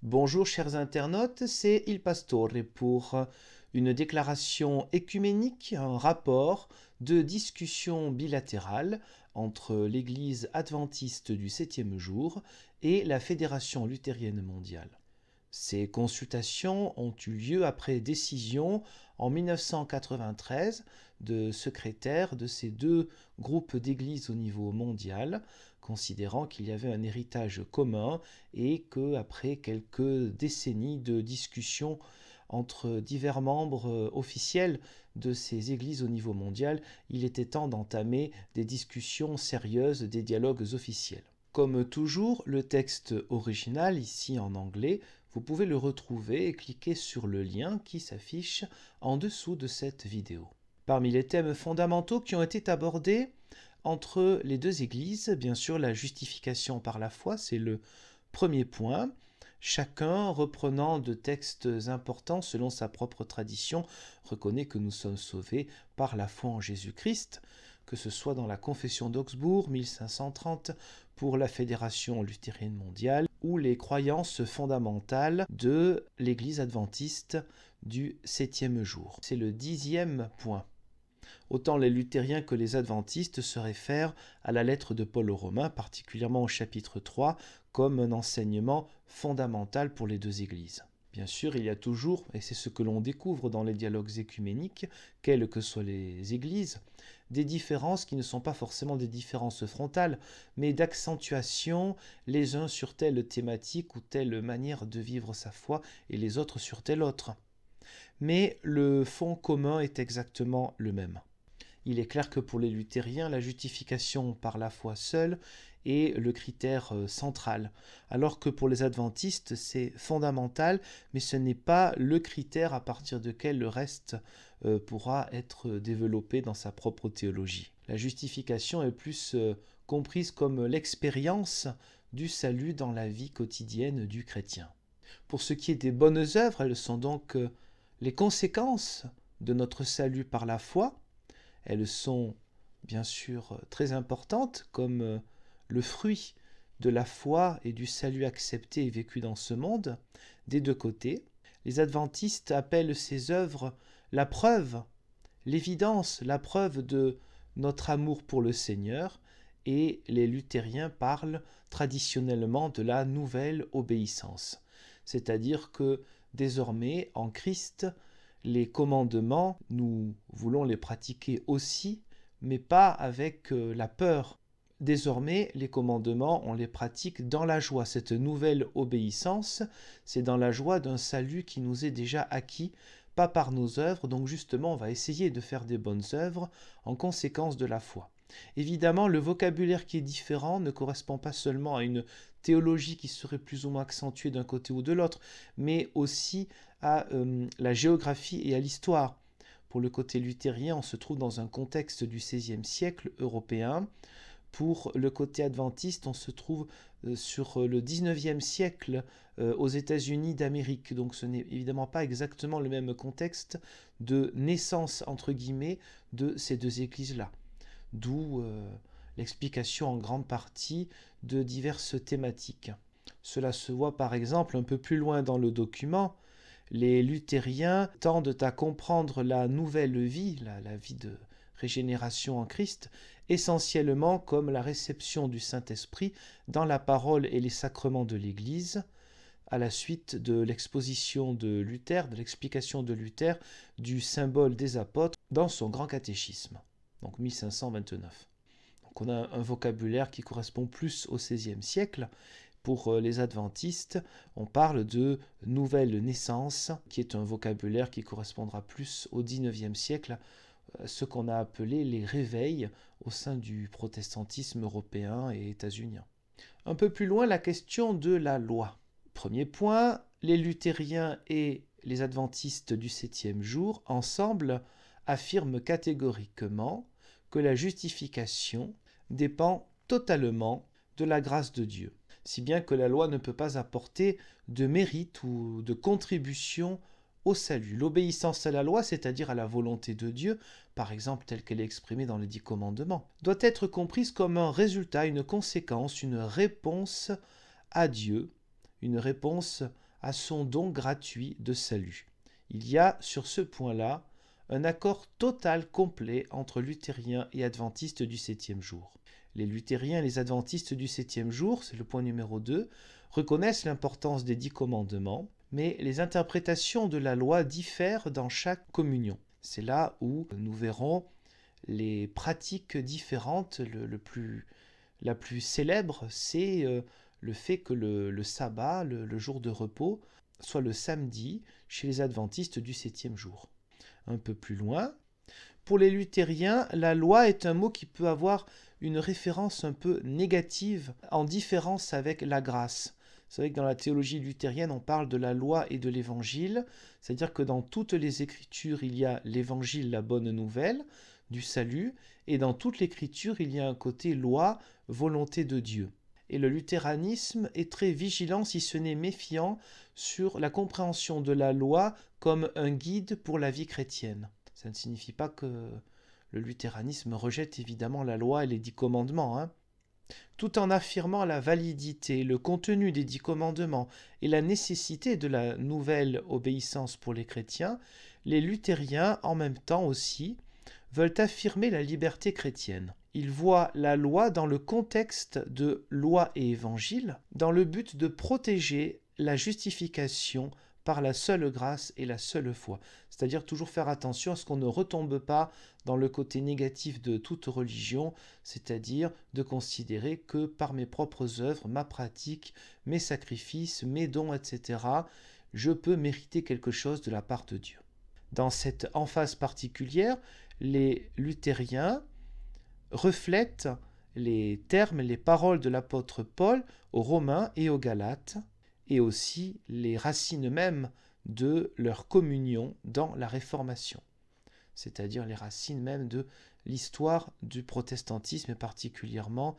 Bonjour chers internautes, c'est Il Pastore pour une déclaration œcuménique, un rapport de discussion bilatérale entre l'Église adventiste du septième jour et la Fédération luthérienne mondiale. Ces consultations ont eu lieu après décision en 1993 de secrétaires de ces deux groupes d'églises au niveau mondial, considérant qu'il y avait un héritage commun et que, après quelques décennies de discussions entre divers membres officiels de ces églises au niveau mondial, il était temps d'entamer des discussions sérieuses, des dialogues officiels. Comme toujours, le texte original, ici en anglais, vous pouvez le retrouver et cliquer sur le lien qui s'affiche en dessous de cette vidéo. Parmi les thèmes fondamentaux qui ont été abordés entre les deux églises, bien sûr la justification par la foi, c'est le premier point. Chacun, reprenant de textes importants selon sa propre tradition, reconnaît que nous sommes sauvés par la foi en Jésus-Christ, que ce soit dans la Confession d'Augsbourg 1530 pour la Fédération luthérienne mondiale ou les croyances fondamentales de l'Église adventiste du septième jour. C'est le 10e point. Autant les luthériens que les adventistes se réfèrent à la lettre de Paul aux Romains, particulièrement au chapitre 3, comme un enseignement fondamental pour les deux églises. Bien sûr, il y a toujours, et c'est ce que l'on découvre dans les dialogues œcuméniques, quelles que soient les églises, des différences qui ne sont pas forcément des différences frontales, mais d'accentuation les uns sur telle thématique ou telle manière de vivre sa foi et les autres sur telle autre. Mais le fond commun est exactement le même. Il est clair que pour les luthériens, la justification par la foi seule est le critère central, alors que pour les adventistes, c'est fondamental, mais ce n'est pas le critère à partir duquel le reste pourra être développé dans sa propre théologie. La justification est plus comprise comme l'expérience du salut dans la vie quotidienne du chrétien. Pour ce qui est des bonnes œuvres, elles sont donc les conséquences de notre salut par la foi. Elles sont bien sûr très importantes comme le fruit de la foi et du salut accepté et vécu dans ce monde, des deux côtés. Les adventistes appellent ces œuvres la preuve, l'évidence, la preuve de notre amour pour le Seigneur, et les luthériens parlent traditionnellement de la nouvelle obéissance. C'est-à-dire que désormais, en Christ, les commandements, nous voulons les pratiquer aussi, mais pas avec la peur. Désormais, les commandements, on les pratique dans la joie. Cette nouvelle obéissance, c'est dans la joie d'un salut qui nous est déjà acquis, pas par nos œuvres. Donc justement, on va essayer de faire des bonnes œuvres en conséquence de la foi. Évidemment, le vocabulaire qui est différent ne correspond pas seulement à une théologie qui serait plus ou moins accentuée d'un côté ou de l'autre, mais aussi à la géographie et à l'histoire. Pour le côté luthérien, on se trouve dans un contexte du XVIe siècle européen. Pour le côté adventiste, on se trouve sur le XIXe siècle aux États-Unis d'Amérique. Donc ce n'est évidemment pas exactement le même contexte de naissance, entre guillemets, de ces deux églises-là. D'où l'explication en grande partie de diverses thématiques. Cela se voit par exemple un peu plus loin dans le document. Les luthériens tendent à comprendre la nouvelle vie, la vie de régénération en Christ, essentiellement comme la réception du Saint-Esprit dans la parole et les sacrements de l'Église, à la suite de l'exposition de Luther, de l'explication de Luther du symbole des apôtres dans son grand catéchisme, donc 1529. Donc on a un vocabulaire qui correspond plus au XVIe siècle. Pour les adventistes, on parle de nouvelle naissance, qui est un vocabulaire qui correspondra plus au XIXe siècle, ce qu'on a appelé les réveils au sein du protestantisme européen et états-unien. Un peu plus loin, la question de la loi. Premier point, les luthériens et les adventistes du septième jour, ensemble, affirment catégoriquement que la justification dépend totalement de la grâce de Dieu, si bien que la loi ne peut pas apporter de mérite ou de contribution au salut. L'obéissance à la loi, c'est-à-dire à la volonté de Dieu, par exemple telle qu'elle est exprimée dans les 10 commandements, doit être comprise comme un résultat, une conséquence, une réponse à Dieu, une réponse à son don gratuit de salut. Il y a sur ce point-là un accord total complet entre luthériens et adventistes du septième jour. Les luthériens et les adventistes du septième jour, c'est le point numéro 2, reconnaissent l'importance des 10 commandements, mais les interprétations de la loi diffèrent dans chaque communion. C'est là où nous verrons les pratiques différentes. La plus célèbre, c'est le fait que le sabbat, le jour de repos, soit le samedi chez les adventistes du septième jour. Un peu plus loin, pour les luthériens, la loi est un mot qui peut avoir une référence un peu négative en différence avec la grâce. Vous savez que dans la théologie luthérienne, on parle de la loi et de l'évangile, c'est-à-dire que dans toutes les écritures, il y a l'évangile, la bonne nouvelle du salut, et dans toute l'écriture, il y a un côté loi, volonté de Dieu. Et le luthéranisme est très vigilant, si ce n'est méfiant, sur la compréhension de la loi comme un guide pour la vie chrétienne. Ça ne signifie pas que le luthéranisme rejette évidemment la loi et les 10 commandements, Tout en affirmant la validité, le contenu des 10 commandements et la nécessité de la nouvelle obéissance pour les chrétiens, les luthériens, en même temps aussi, veulent affirmer la liberté chrétienne. Ils voient la loi dans le contexte de loi et évangile, dans le but de protéger la justification par la seule grâce et la seule foi. C'est-à-dire toujours faire attention à ce qu'on ne retombe pas dans le côté négatif de toute religion, c'est-à-dire de considérer que par mes propres œuvres, ma pratique, mes sacrifices, mes dons, etc., je peux mériter quelque chose de la part de Dieu. Dans cette emphase particulière, les luthériens reflètent les termes, les paroles de l'apôtre Paul aux Romains et aux Galates, et aussi les racines mêmes de leur communion dans la Réformation, c'est-à-dire les racines même de l'histoire du protestantisme et particulièrement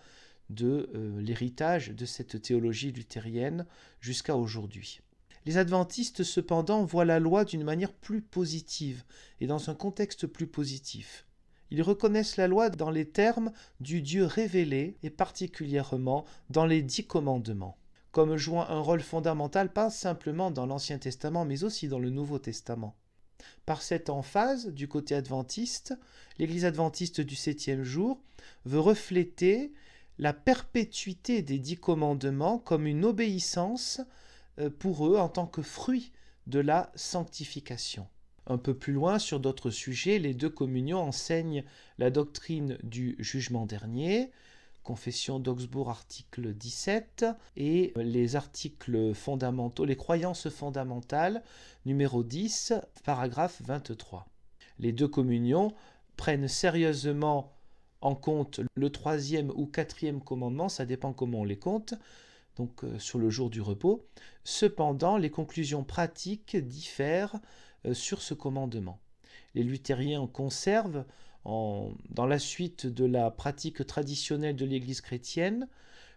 de l'héritage de cette théologie luthérienne jusqu'à aujourd'hui. Les adventistes cependant voient la loi d'une manière plus positive et dans un contexte plus positif. Ils reconnaissent la loi dans les termes du Dieu révélé et particulièrement dans les 10 commandements, comme jouant un rôle fondamental pas simplement dans l'Ancien Testament mais aussi dans le Nouveau Testament. Par cette emphase du côté adventiste, l'Église adventiste du septième jour veut refléter la perpétuité des 10 commandements comme une obéissance pour eux en tant que fruit de la sanctification. Un peu plus loin, sur d'autres sujets, les 2 communions enseignent la doctrine du jugement dernier, Confession d'Augsbourg, article 17, et les articles fondamentaux, les croyances fondamentales, numéro 10, paragraphe 23. Les 2 communions prennent sérieusement en compte le 3e ou 4e commandement, ça dépend comment on les compte, donc sur le jour du repos. Cependant, les conclusions pratiques diffèrent sur ce commandement. Les luthériens conservent, dans la suite de la pratique traditionnelle de l'Église chrétienne,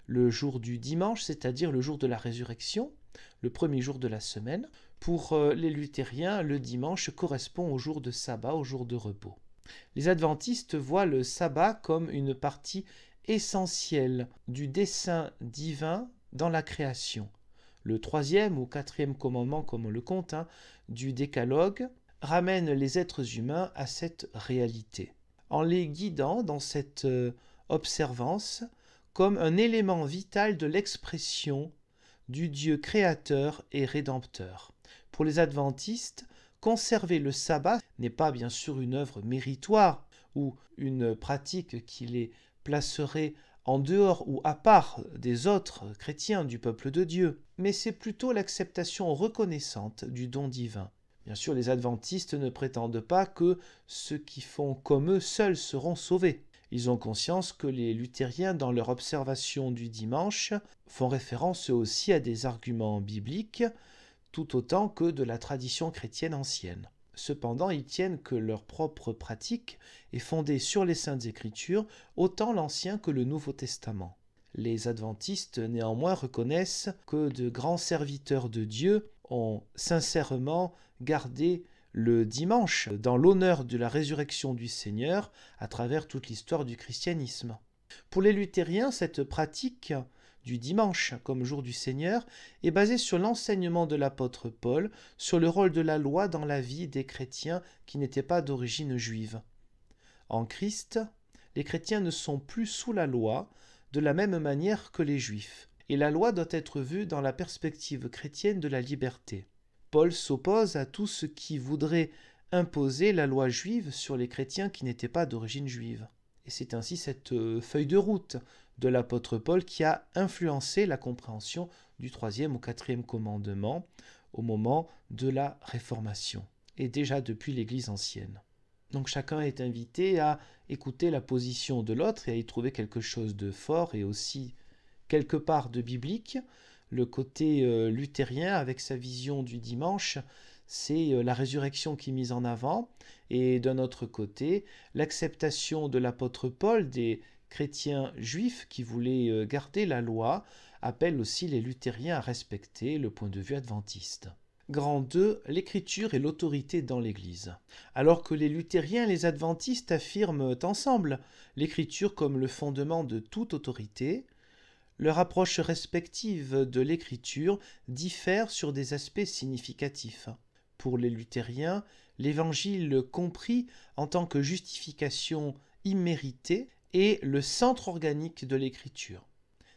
le jour du dimanche, c'est-à-dire le jour de la résurrection, le premier jour de la semaine. Pour les luthériens, le dimanche correspond au jour de sabbat, au jour de repos. Les adventistes voient le sabbat comme une partie essentielle du dessein divin dans la création. Le 3e ou 4e commandement, comme on le compte, du décalogue, ramène les êtres humains à cette réalité, en les guidant dans cette observance comme un élément vital de l'expression du Dieu créateur et rédempteur. Pour les adventistes, conserver le sabbat n'est pas bien sûr une œuvre méritoire ou une pratique qui les placerait en dehors ou à part des autres chrétiens du peuple de Dieu, mais c'est plutôt l'acceptation reconnaissante du don divin. Bien sûr, les adventistes ne prétendent pas que ceux qui font comme eux seuls seront sauvés. Ils ont conscience que les luthériens, dans leur observation du dimanche, font référence eux aussi à des arguments bibliques, tout autant que de la tradition chrétienne ancienne. Cependant, ils tiennent que leur propre pratique est fondée sur les Saintes Écritures, autant l'Ancien que le Nouveau Testament. Les adventistes, néanmoins, reconnaissent que de grands serviteurs de Dieu ont sincèrement gardé le dimanche dans l'honneur de la résurrection du Seigneur à travers toute l'histoire du christianisme. Pour les luthériens, cette pratique du dimanche comme jour du Seigneur est basée sur l'enseignement de l'apôtre Paul sur le rôle de la loi dans la vie des chrétiens qui n'étaient pas d'origine juive. En Christ, les chrétiens ne sont plus sous la loi de la même manière que les juifs, et la loi doit être vue dans la perspective chrétienne de la liberté. Paul s'oppose à tout ce qui voudrait imposer la loi juive sur les chrétiens qui n'étaient pas d'origine juive. Et c'est ainsi cette feuille de route de l'apôtre Paul qui a influencé la compréhension du 3e ou 4e commandement au moment de la Réformation, et déjà depuis l'Église ancienne. Donc chacun est invité à écouter la position de l'autre et à y trouver quelque chose de fort et aussi quelque part de biblique. Le côté luthérien avec sa vision du dimanche, c'est la résurrection qui est mise en avant, et d'un autre côté, l'acceptation de l'apôtre Paul des chrétiens juifs qui voulaient garder la loi appelle aussi les luthériens à respecter le point de vue adventiste. Grand 2, l'écriture et l'autorité dans l'Église. Alors que les luthériens et les adventistes affirment ensemble l'écriture comme le fondement de toute autorité, leur approche respective de l'écriture diffère sur des aspects significatifs. Pour les luthériens, l'Évangile compris en tant que justification imméritée est le centre organique de l'écriture.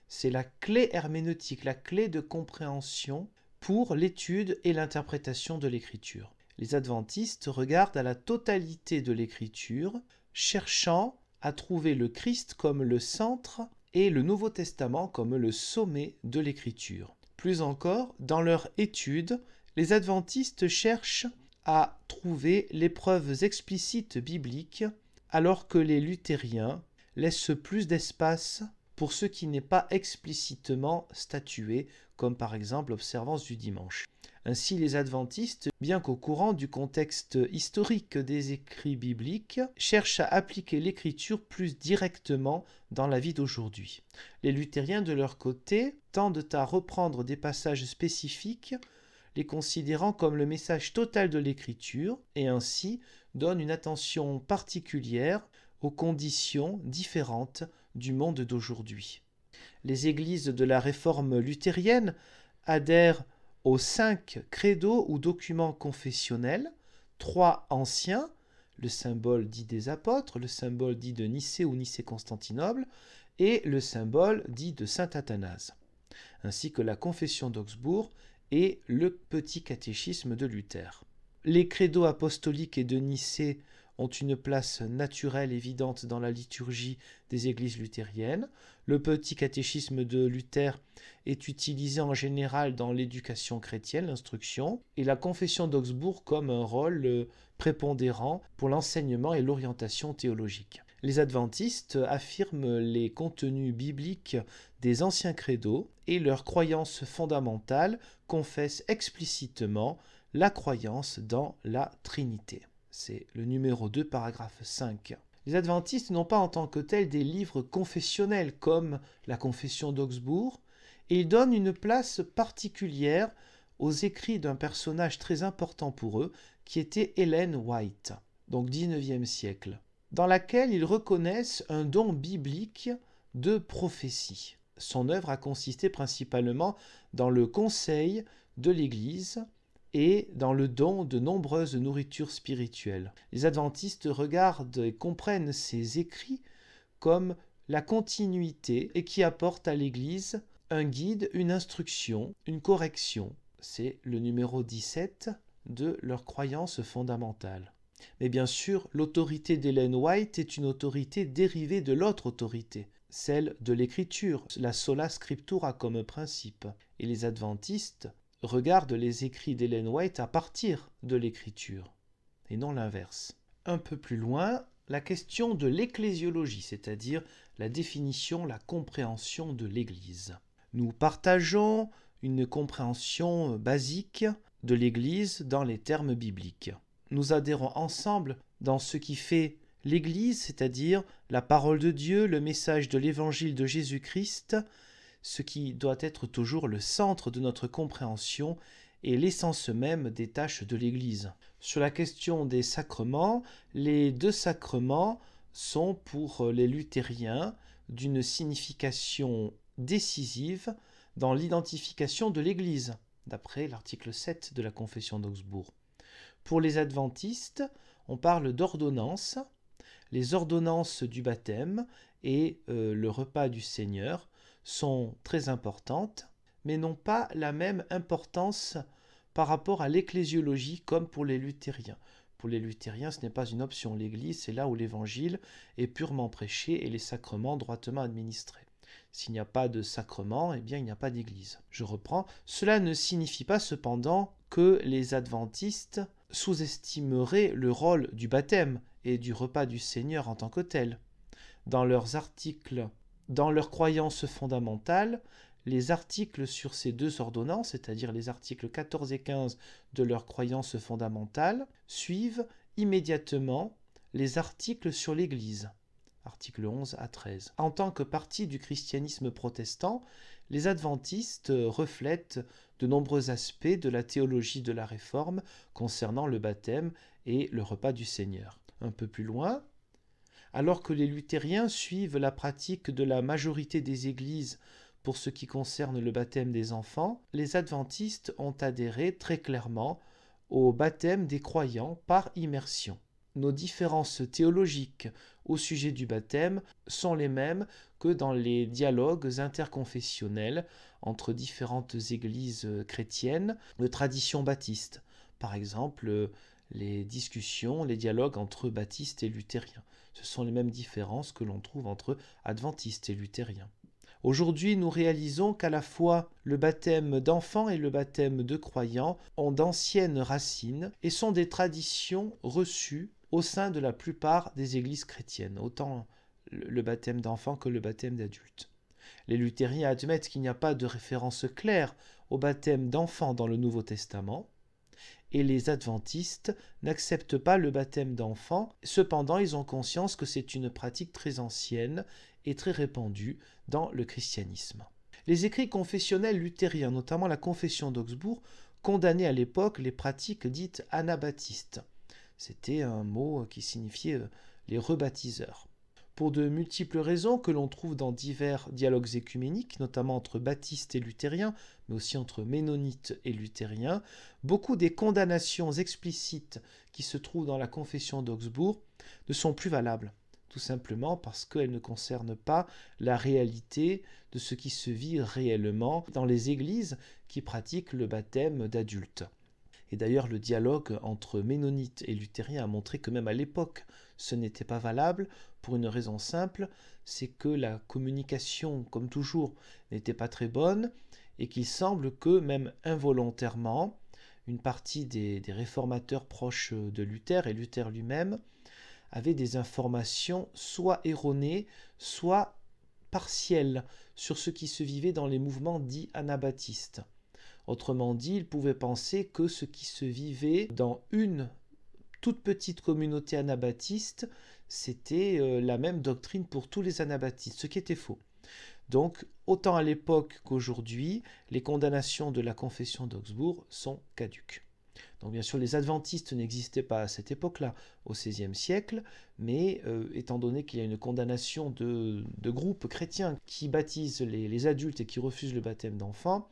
C'est la clé herméneutique, la clé de compréhension pour l'étude et l'interprétation de l'écriture. Les adventistes regardent à la totalité de l'écriture, cherchant à trouver le Christ comme le centre et le Nouveau Testament comme le sommet de l'écriture. Plus encore, dans leur étude, les adventistes cherchent à trouver les preuves explicites bibliques, alors que les luthériens laissent plus d'espace pour ce qui n'est pas explicitement statué, comme par exemple l'observance du dimanche. Ainsi, les adventistes, bien qu'au courant du contexte historique des écrits bibliques, cherchent à appliquer l'écriture plus directement dans la vie d'aujourd'hui. Les luthériens, de leur côté, tendent à reprendre des passages spécifiques, les considérant comme le message total de l'écriture, et ainsi donnent une attention particulière aux conditions différentes du monde d'aujourd'hui. Les églises de la réforme luthérienne adhèrent aux 5 credos ou documents confessionnels, 3 anciens, le symbole dit des apôtres, le symbole dit de Nicée ou Nicée-Constantinople, et le symbole dit de saint Athanase, ainsi que la confession d'Augsbourg et le petit catéchisme de Luther. Les credos apostoliques et de Nicée ont une place naturelle évidente dans la liturgie des églises luthériennes. Le petit catéchisme de Luther est utilisé en général dans l'éducation chrétienne, l'instruction, et la confession d'Augsbourg comme un rôle prépondérant pour l'enseignement et l'orientation théologique. Les adventistes affirment les contenus bibliques des anciens credos et leurs croyances fondamentales confessent explicitement la croyance dans la Trinité. C'est le numéro 2, paragraphe 5. Les adventistes n'ont pas en tant que tels des livres confessionnels comme la confession d'Augsbourg, et ils donnent une place particulière aux écrits d'un personnage très important pour eux, qui était Ellen White, donc 19e siècle, dans laquelle ils reconnaissent un don biblique de prophétie. Son œuvre a consisté principalement dans le conseil de l'Église et dans le don de nombreuses nourritures spirituelles. Les adventistes regardent et comprennent ces écrits comme la continuité et qui apportent à l'Église un guide, une instruction, une correction. C'est le numéro 17 de leur croyance fondamentale. Mais bien sûr, l'autorité d'Ellen White est une autorité dérivée de l'autre autorité, celle de l'écriture, la sola scriptura comme principe. Et les adventistes regardent les écrits d'Ellen White à partir de l'écriture, et non l'inverse. Un peu plus loin, la question de l'ecclésiologie, c'est-à-dire la définition, la compréhension de l'Église. Nous partageons une compréhension basique de l'Église dans les termes bibliques. Nous adhérons ensemble dans ce qui fait l'Église, c'est-à-dire la parole de Dieu, le message de l'Évangile de Jésus-Christ, ce qui doit être toujours le centre de notre compréhension et l'essence même des tâches de l'Église. Sur la question des sacrements, les 2 sacrements sont pour les luthériens d'une signification décisive dans l'identification de l'Église, d'après l'article 7 de la Confession d'Augsbourg. Pour les adventistes, on parle d'ordonnances. Les ordonnances du baptême et le repas du Seigneur sont très importantes, mais n'ont pas la même importance par rapport à l'ecclésiologie comme pour les luthériens. Pour les luthériens, ce n'est pas une option. L'Église, c'est là où l'Évangile est purement prêché et les sacrements droitement administrés. S'il n'y a pas de sacrement, eh bien, il n'y a pas d'Église. Je reprends. Cela ne signifie pas cependant que les adventistes sous-estimeraient le rôle du baptême et du repas du Seigneur en tant que tel. Dans leurs croyances fondamentales, les articles sur ces deux ordonnances, c'est-à-dire les articles 14 et 15 de leurs croyances fondamentales, suivent immédiatement les articles sur l'Église, articles 11 à 13. En tant que partie du christianisme protestant, les adventistes reflètent de nombreux aspects de la théologie de la Réforme concernant le baptême et le repas du Seigneur. Un peu plus loin, alors que les luthériens suivent la pratique de la majorité des églises pour ce qui concerne le baptême des enfants, les adventistes ont adhéré très clairement au baptême des croyants par immersion. Nos différences théologiques au sujet du baptême sont les mêmes que dans les dialogues interconfessionnels entre différentes églises chrétiennes de tradition baptiste. Par exemple, les discussions, les dialogues entre baptistes et luthériens. Ce sont les mêmes différences que l'on trouve entre adventistes et luthériens. Aujourd'hui, nous réalisons qu'à la fois le baptême d'enfants et le baptême de croyants ont d'anciennes racines et sont des traditions reçues au sein de la plupart des églises chrétiennes, autant le baptême d'enfants que le baptême d'adultes. Les luthériens admettent qu'il n'y a pas de référence claire au baptême d'enfants dans le Nouveau Testament, et les adventistes n'acceptent pas le baptême d'enfants. Cependant, ils ont conscience que c'est une pratique très ancienne et très répandue dans le christianisme. Les écrits confessionnels luthériens, notamment la Confession d'Augsbourg, condamnaient à l'époque les pratiques dites anabaptistes. C'était un mot qui signifiait les rebaptiseurs. Pour de multiples raisons que l'on trouve dans divers dialogues écuméniques, notamment entre baptistes et luthériens, mais aussi entre ménonites et luthériens, beaucoup des condamnations explicites qui se trouvent dans la Confession d'Augsbourg ne sont plus valables, tout simplement parce qu'elles ne concernent pas la réalité de ce qui se vit réellement dans les églises qui pratiquent le baptême d'adultes. Et d'ailleurs, le dialogue entre ménonites et luthériens a montré que même à l'époque, ce n'était pas valable pour une raison simple, c'est que la communication, comme toujours, n'était pas très bonne et qu'il semble que, même involontairement, une partie des réformateurs proches de Luther et Luther lui-même avaient des informations soit erronées, soit partielles sur ce qui se vivait dans les mouvements dits anabaptistes. Autrement dit, ils pouvaient penser que ce qui se vivait dans une toute petite communauté anabaptiste, c'était la même doctrine pour tous les anabaptistes, ce qui était faux. Donc, autant à l'époque qu'aujourd'hui, les condamnations de la Confession d'Augsbourg sont caduques. Donc bien sûr, les adventistes n'existaient pas à cette époque-là, au XVIe siècle, mais étant donné qu'il y a une condamnation de groupes chrétiens qui baptisent les adultes et qui refusent le baptême d'enfants,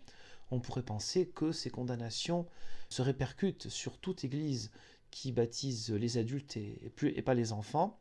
on pourrait penser que ces condamnations se répercutent sur toute église qui baptise les adultes et pas les enfants,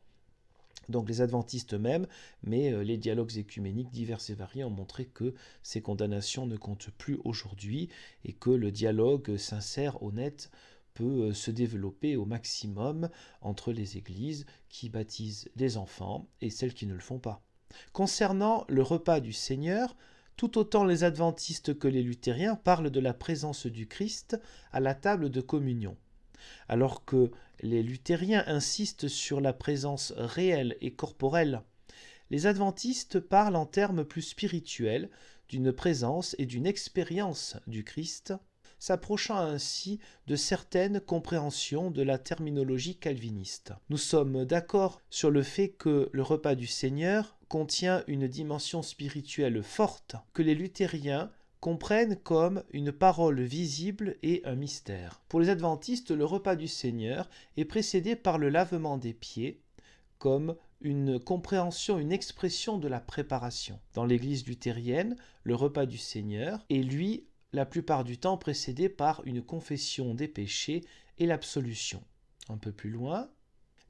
donc les adventistes eux-mêmes, mais les dialogues écuméniques divers et variés ont montré que ces condamnations ne comptent plus aujourd'hui et que le dialogue sincère, honnête, peut se développer au maximum entre les églises qui baptisent les enfants et celles qui ne le font pas. Concernant le repas du Seigneur, tout autant les adventistes que les luthériens parlent de la présence du Christ à la table de communion, alors que les luthériens insistent sur la présence réelle et corporelle. Les adventistes parlent en termes plus spirituels d'une présence et d'une expérience du Christ, s'approchant ainsi de certaines compréhensions de la terminologie calviniste. Nous sommes d'accord sur le fait que le repas du Seigneur contient une dimension spirituelle forte que les luthériens comprennent comme une parole visible et un mystère. Pour les adventistes, le repas du Seigneur est précédé par le lavement des pieds, comme une compréhension, une expression de la préparation. Dans l'Église luthérienne, le repas du Seigneur est, lui, la plupart du temps précédé par une confession des péchés et l'absolution. Un peu plus loin,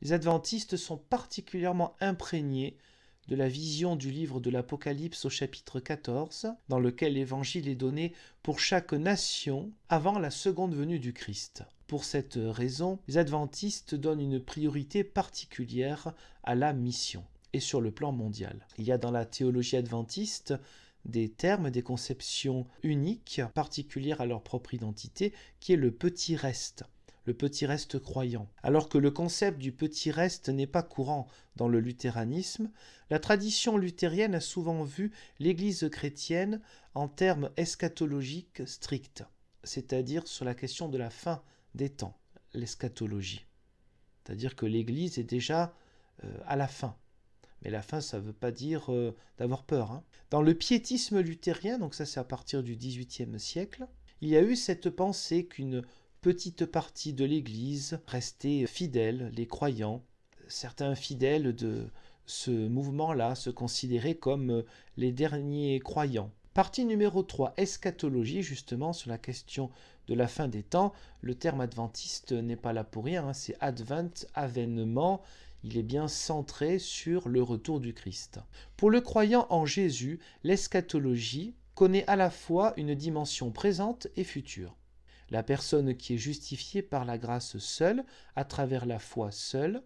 les adventistes sont particulièrement imprégnés de la vision du livre de l'Apocalypse au chapitre 14, dans lequel l'Évangile est donné pour chaque nation avant la seconde venue du Christ. Pour cette raison, les adventistes donnent une priorité particulière à la mission, et sur le plan mondial. Il y a dans la théologie adventiste des termes, des conceptions uniques, particulières à leur propre identité, qui est le petit reste croyant. Alors que le concept du petit reste n'est pas courant dans le luthéranisme, la tradition luthérienne a souvent vu l'Église chrétienne en termes eschatologiques stricts, c'est-à-dire sur la question de la fin des temps, l'eschatologie. C'est-à-dire que l'Église est déjà à la fin. Mais la fin, ça ne veut pas dire d'avoir peur. Hein. Dans le piétisme luthérien, donc ça c'est à partir du XVIIIe siècle, il y a eu cette pensée qu'une petite partie de l'Église restait fidèle, les croyants. Certains fidèles de ce mouvement-là se considéraient comme les derniers croyants. Partie numéro 3, eschatologie, justement, sur la question de la fin des temps. Le terme adventiste n'est pas là pour rien, hein, c'est advent, avènement. Il est bien centré sur le retour du Christ. Pour le croyant en Jésus, l'eschatologie connaît à la fois une dimension présente et future. La personne qui est justifiée par la grâce seule, à travers la foi seule,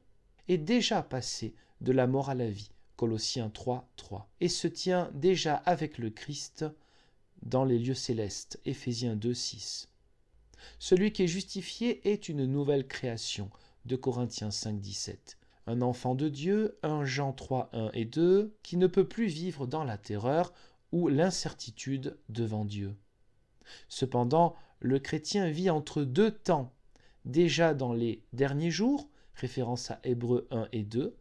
est déjà passée de la mort à la vie, Colossiens 3, 3, et se tient déjà avec le Christ dans les lieux célestes, Éphésiens 2, 6. Celui qui est justifié est une nouvelle création, de Corinthiens 5, 17. Un enfant de Dieu, 1 Jean 3, 1 et 2, qui ne peut plus vivre dans la terreur ou l'incertitude devant Dieu. Cependant, le chrétien vit entre deux temps, déjà dans les derniers jours, référence à Hébreux 1 et 2,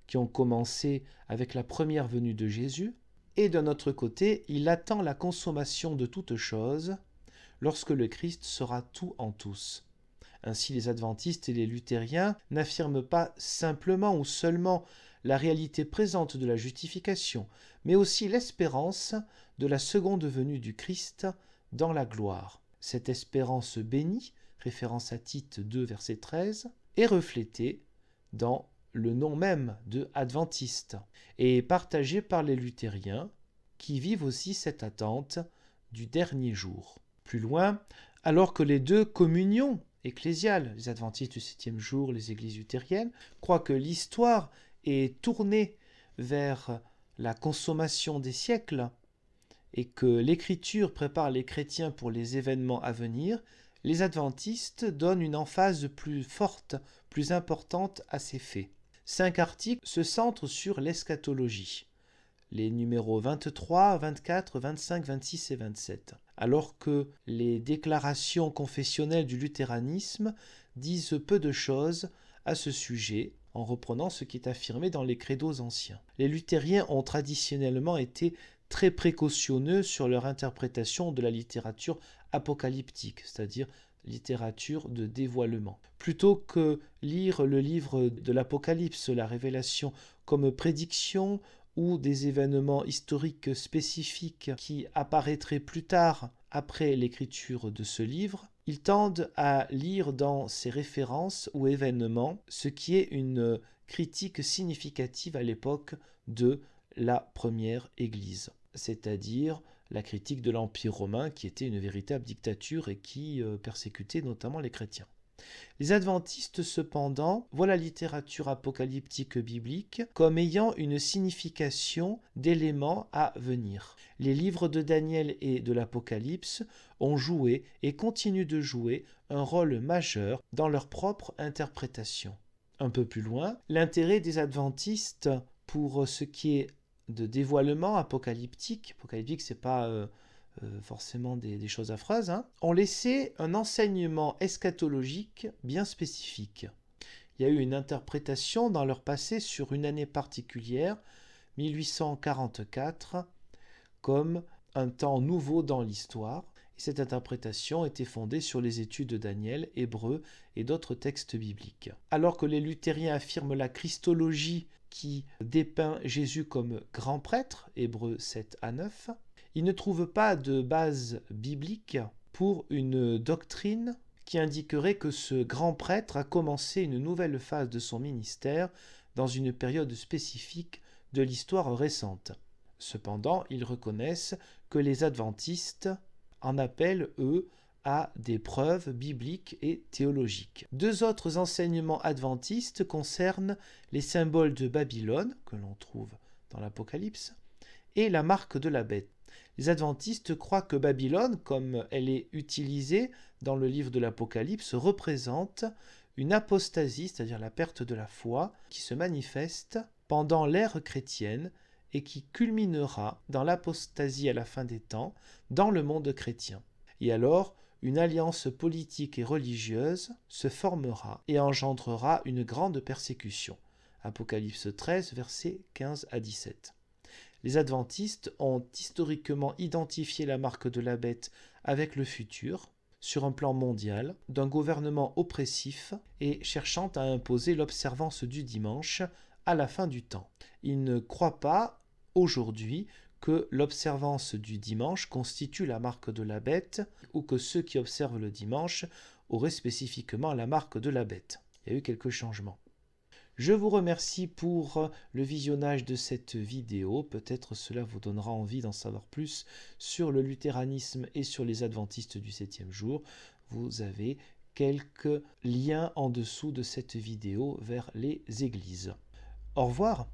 qui ont commencé avec la première venue de Jésus, et d'un autre côté, il attend la consommation de toutes choses, lorsque le Christ sera tout en tous. Ainsi, les adventistes et les luthériens n'affirment pas simplement ou seulement la réalité présente de la justification, mais aussi l'espérance de la seconde venue du Christ dans la gloire. Cette espérance bénie, référence à Tite 2, verset 13, est reflétée dans le nom même de adventiste et est partagée par les luthériens qui vivent aussi cette attente du dernier jour. Plus loin, alors que les deux communions ecclésiales, les adventistes du septième jour, les églises luthériennes, croient que l'histoire est tournée vers la consommation des siècles et que l'Écriture prépare les chrétiens pour les événements à venir, les adventistes donnent une emphase plus forte, plus importante à ces faits. 5 articles se centrent sur l'eschatologie, les numéros 23, 24, 25, 26 et 27, alors que les déclarations confessionnelles du luthéranisme disent peu de choses à ce sujet, en reprenant ce qui est affirmé dans les credos anciens. Les luthériens ont traditionnellement été très précautionneux sur leur interprétation de la littérature apocalyptique, c'est-à-dire littérature de dévoilement. Plutôt que lire le livre de l'Apocalypse, la Révélation, comme prédiction ou des événements historiques spécifiques qui apparaîtraient plus tard après l'écriture de ce livre, ils tendent à lire dans ces références ou événements ce qui est une critique significative à l'époque de la première Église, c'est-à-dire la critique de l'Empire romain qui était une véritable dictature et qui persécutait notamment les chrétiens. Les adventistes, cependant, voient la littérature apocalyptique biblique comme ayant une signification d'éléments à venir. Les livres de Daniel et de l'Apocalypse ont joué et continuent de jouer un rôle majeur dans leur propre interprétation. Un peu plus loin, l'intérêt des adventistes pour ce qui est de dévoilement apocalyptique c'est pas forcément des choses affreuses, ont laissé un enseignement eschatologique bien spécifique. Il y a eu une interprétation dans leur passé sur une année particulière, 1844, comme un temps nouveau dans l'histoire. Et cette interprétation était fondée sur les études de Daniel, Hébreux et d'autres textes bibliques. Alors que les luthériens affirment la christologie qui dépeint Jésus comme grand prêtre, Hébreux 7 à 9. Il ne trouve pas de base biblique pour une doctrine qui indiquerait que ce grand prêtre a commencé une nouvelle phase de son ministère dans une période spécifique de l'histoire récente. Cependant, ils reconnaissent que les adventistes en appellent, eux, à des preuves bibliques et théologiques. Deux autres enseignements adventistes concernent les symboles de Babylone, que l'on trouve dans l'Apocalypse, et la marque de la bête. Les adventistes croient que Babylone, comme elle est utilisée dans le livre de l'Apocalypse, représente une apostasie, c'est-à-dire la perte de la foi, qui se manifeste pendant l'ère chrétienne et qui culminera dans l'apostasie à la fin des temps dans le monde chrétien. Et alors, une alliance politique et religieuse se formera et engendrera une grande persécution. Apocalypse 13, versets 15 à 17. Les adventistes ont historiquement identifié la marque de la bête avec le futur, sur un plan mondial, d'un gouvernement oppressif et cherchant à imposer l'observance du dimanche à la fin du temps. Ils ne croient pas, aujourd'hui, que l'observance du dimanche constitue la marque de la bête ou que ceux qui observent le dimanche auraient spécifiquement la marque de la bête. Il y a eu quelques changements. Je vous remercie pour le visionnage de cette vidéo. Peut-être cela vous donnera envie d'en savoir plus sur le luthéranisme et sur les adventistes du 7e jour. Vous avez quelques liens en dessous de cette vidéo vers les églises. Au revoir.